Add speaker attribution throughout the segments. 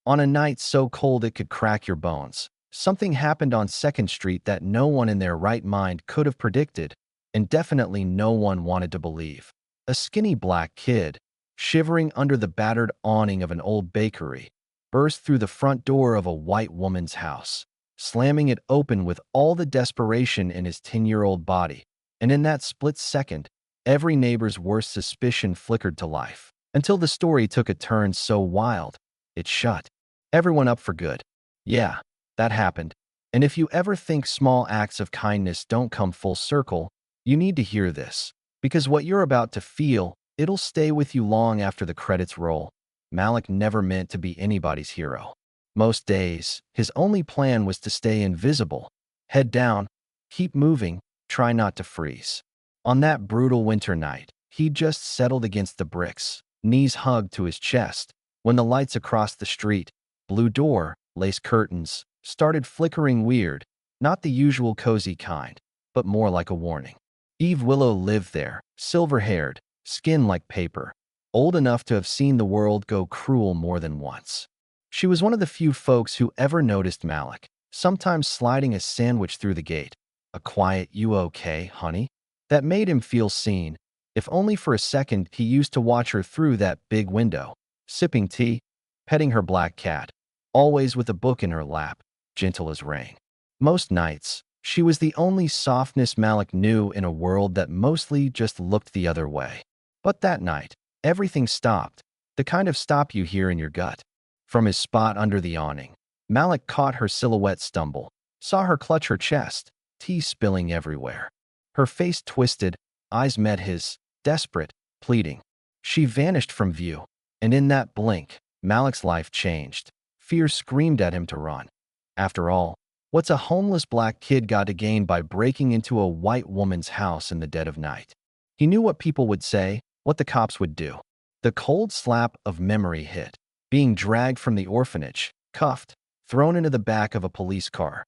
Speaker 1: On a night so cold it could crack your bones, something happened on 2nd Street that no one in their right mind could have predicted, and definitely no one wanted to believe. A skinny black kid, shivering under the battered awning of an old bakery, burst through the front door of a white woman's house, slamming it open with all the desperation in his 10-year-old body. And in that split second, every neighbor's worst suspicion flickered to life, until the story took a turn so wild, it shut everyone up for good. Yeah, that happened. And if you ever think small acts of kindness don't come full circle, you need to hear this. Because what you're about to feel, it'll stay with you long after the credits roll. Malik never meant to be anybody's hero. Most days, his only plan was to stay invisible. Head down, keep moving, try not to freeze. On that brutal winter night, he just settled against the bricks, knees hugged to his chest, when the lights across the street, blue door, lace curtains, started flickering weird, not the usual cozy kind, but more like a warning. Eve Willow lived there, silver-haired, skin like paper, old enough to have seen the world go cruel more than once. She was one of the few folks who ever noticed Malik, sometimes sliding a sandwich through the gate, a quiet "You okay, honey?" that made him feel seen, if only for a second. He used to watch her through that big window, sipping tea, petting her black cat, always with a book in her lap, gentle as rain. Most nights, she was the only softness Malik knew in a world that mostly just looked the other way. But that night, everything stopped, the kind of stop you hear in your gut. From his spot under the awning, Malik caught her silhouette stumble, saw her clutch her chest, tea spilling everywhere. Her face twisted, eyes met his, desperate, pleading. She vanished from view, and in that blink, Malik's life changed. Fear screamed at him to run. After all, what's a homeless black kid got to gain by breaking into a white woman's house in the dead of night? He knew what people would say, what the cops would do. The cold slap of memory hit, being dragged from the orphanage, cuffed, thrown into the back of a police car.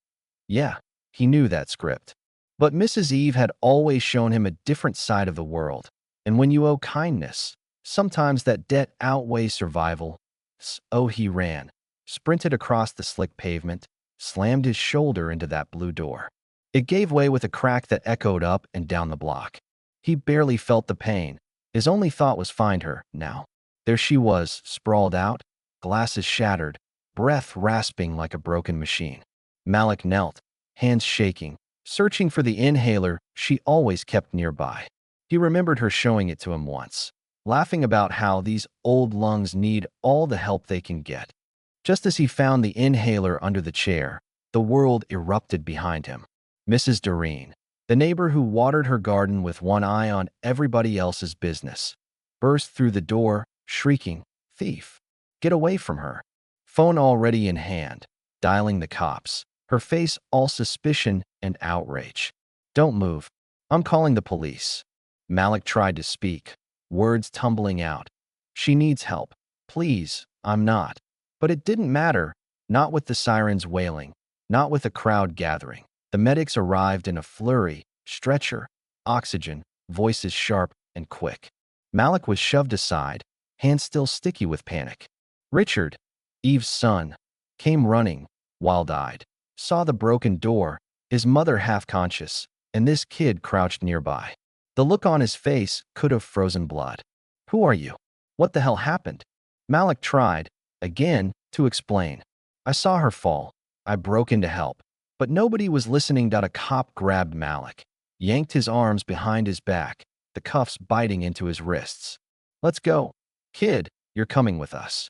Speaker 1: Yeah, he knew that script. But Mrs. Eve had always shown him a different side of the world. And when you owe kindness, sometimes that debt outweighs survival. So he ran, sprinted across the slick pavement, slammed his shoulder into that blue door. It gave way with a crack that echoed up and down the block. He barely felt the pain. His only thought was find her, now. There she was, sprawled out, glasses shattered, breath rasping like a broken machine. Malik knelt, hands shaking, searching for the inhaler she always kept nearby. He remembered her showing it to him once, laughing about how these old lungs need all the help they can get. Just as he found the inhaler under the chair, the world erupted behind him. Mrs. Doreen, the neighbor who watered her garden with one eye on everybody else's business, burst through the door, shrieking, "Thief! Get away from her!" Phone already in hand, dialing the cops, her face all suspicion and outrage. "Don't move. I'm calling the police." Malik tried to speak, words tumbling out. "She needs help. Please, I'm not." But it didn't matter, not with the sirens wailing, not with a crowd gathering. The medics arrived in a flurry, stretcher, oxygen, voices sharp and quick. Malik was shoved aside, hands still sticky with panic. Richard, Eve's son, came running, wild-eyed, saw the broken door, his mother half-conscious, and this kid crouched nearby. The look on his face could have frozen blood. "Who are you? What the hell happened?" Malik tried, again, to explain. "I saw her fall. I broke in to help." But nobody was listening. A cop grabbed Malik, yanked his arms behind his back, the cuffs biting into his wrists. "Let's go. Kid, you're coming with us."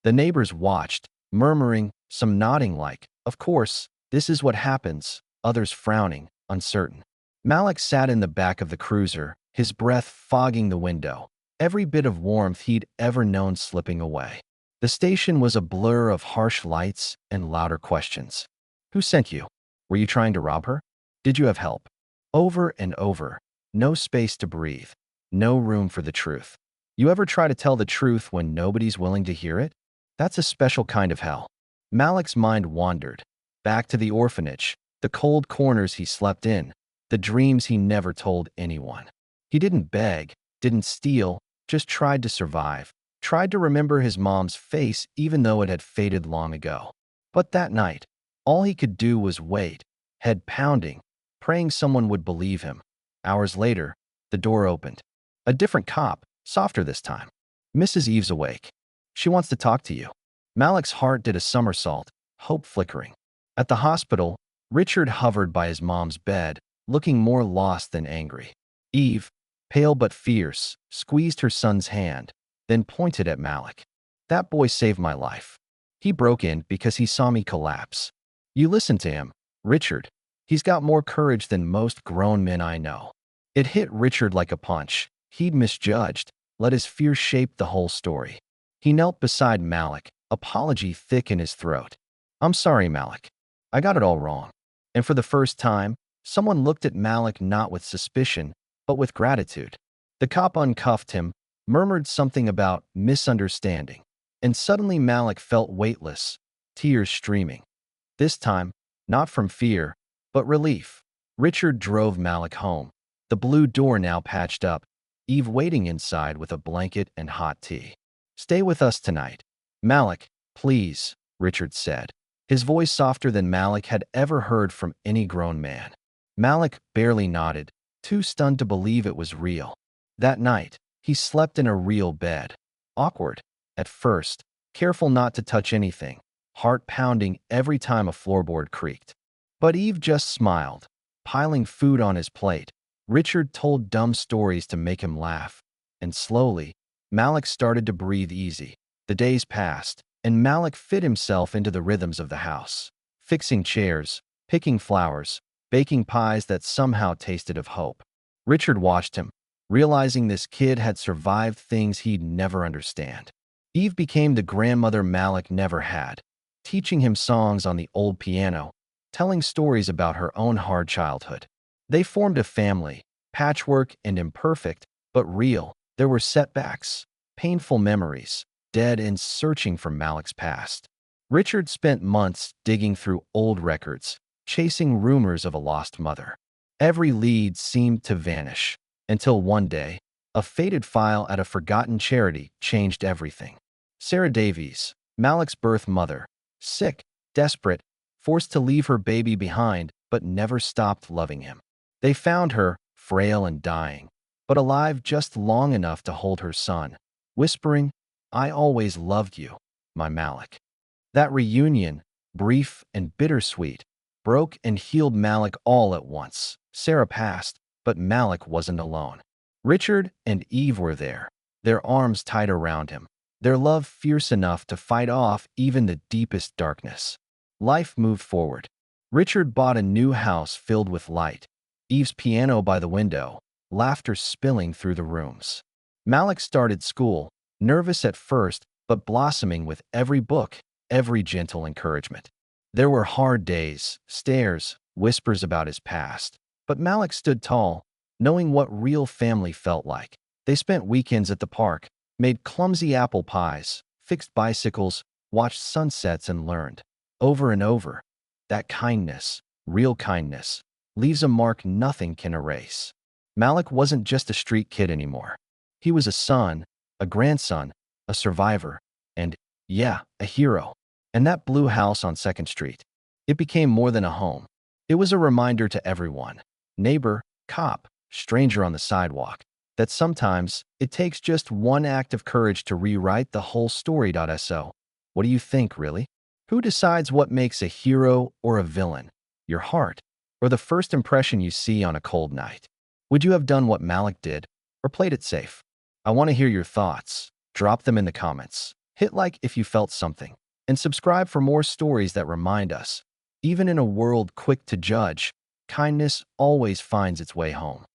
Speaker 1: The neighbors watched, murmuring, some nodding like, "Of course, this is what happens," others frowning, uncertain. Malik sat in the back of the cruiser, his breath fogging the window, every bit of warmth he'd ever known slipping away. The station was a blur of harsh lights and louder questions. "Who sent you? Were you trying to rob her? Did you have help?" Over and over. No space to breathe. No room for the truth. You ever try to tell the truth when nobody's willing to hear it? That's a special kind of hell. Malik's mind wandered. Back to the orphanage, the cold corners he slept in, the dreams he never told anyone. He didn't beg, didn't steal, just tried to survive, tried to remember his mom's face even though it had faded long ago. But that night, all he could do was wait, head pounding, praying someone would believe him. Hours later, the door opened. A different cop, softer this time. "Mrs. Eve's awake. She wants to talk to you." Malik's heart did a somersault, hope flickering. At the hospital, Richard hovered by his mom's bed, looking more lost than angry. Eve, pale but fierce, squeezed her son's hand, then pointed at Malik. "That boy saved my life. He broke in because he saw me collapse. You listen to him, Richard. He's got more courage than most grown men I know." It hit Richard like a punch. He'd misjudged, let his fear shape the whole story. He knelt beside Malik, apology thick in his throat. "I'm sorry, Malik. I got it all wrong." And for the first time, someone looked at Malik not with suspicion, but with gratitude. The cop uncuffed him, murmured something about misunderstanding, and suddenly Malik felt weightless, tears streaming. This time, not from fear, but relief. Richard drove Malik home, the blue door now patched up, Eve waiting inside with a blanket and hot tea. "Stay with us tonight. Malik, please," Richard said, his voice softer than Malik had ever heard from any grown man. Malik barely nodded, too stunned to believe it was real. That night, he slept in a real bed. Awkward, at first, careful not to touch anything, heart pounding every time a floorboard creaked. But Eve just smiled, piling food on his plate. Richard told dumb stories to make him laugh, and slowly, Malik started to breathe easy. The days passed, and Malik fit himself into the rhythms of the house, fixing chairs, picking flowers, baking pies that somehow tasted of hope. Richard watched him, realizing this kid had survived things he'd never understand. Eve became the grandmother Malik never had, teaching him songs on the old piano, telling stories about her own hard childhood. They formed a family, patchwork and imperfect, but real. There were setbacks, painful memories, dead ends searching for Malik's past. Richard spent months digging through old records, chasing rumors of a lost mother. Every lead seemed to vanish, until one day, a faded file at a forgotten charity changed everything. Sarah Davies, Malik's birth mother, sick, desperate, forced to leave her baby behind, but never stopped loving him. They found her, frail and dying, but alive just long enough to hold her son, whispering, "I always loved you, my Malik." That reunion, brief and bittersweet, broke and healed Malik all at once. Sarah passed, but Malik wasn't alone. Richard and Eve were there, their arms tight around him, their love fierce enough to fight off even the deepest darkness. Life moved forward. Richard bought a new house filled with light, Eve's piano by the window, laughter spilling through the rooms. Malik started school, nervous at first, but blossoming with every book, every gentle encouragement. There were hard days, stares, whispers about his past, but Malik stood tall, knowing what real family felt like. They spent weekends at the park, made clumsy apple pies, fixed bicycles, watched sunsets and learned, over and over, that kindness, real kindness, leaves a mark nothing can erase. Malik wasn't just a street kid anymore. He was a son, a grandson, a survivor, and, yeah, a hero. And that blue house on 2nd Street, it became more than a home. It was a reminder to everyone, neighbor, cop, stranger on the sidewalk, that sometimes it takes just one act of courage to rewrite the whole story. So, what do you think, really? Who decides what makes a hero or a villain? Your heart, or the first impression you see on a cold night? Would you have done what Malik did, or played it safe? I want to hear your thoughts. Drop them in the comments. Hit like if you felt something, and subscribe for more stories that remind us, even in a world quick to judge, kindness always finds its way home.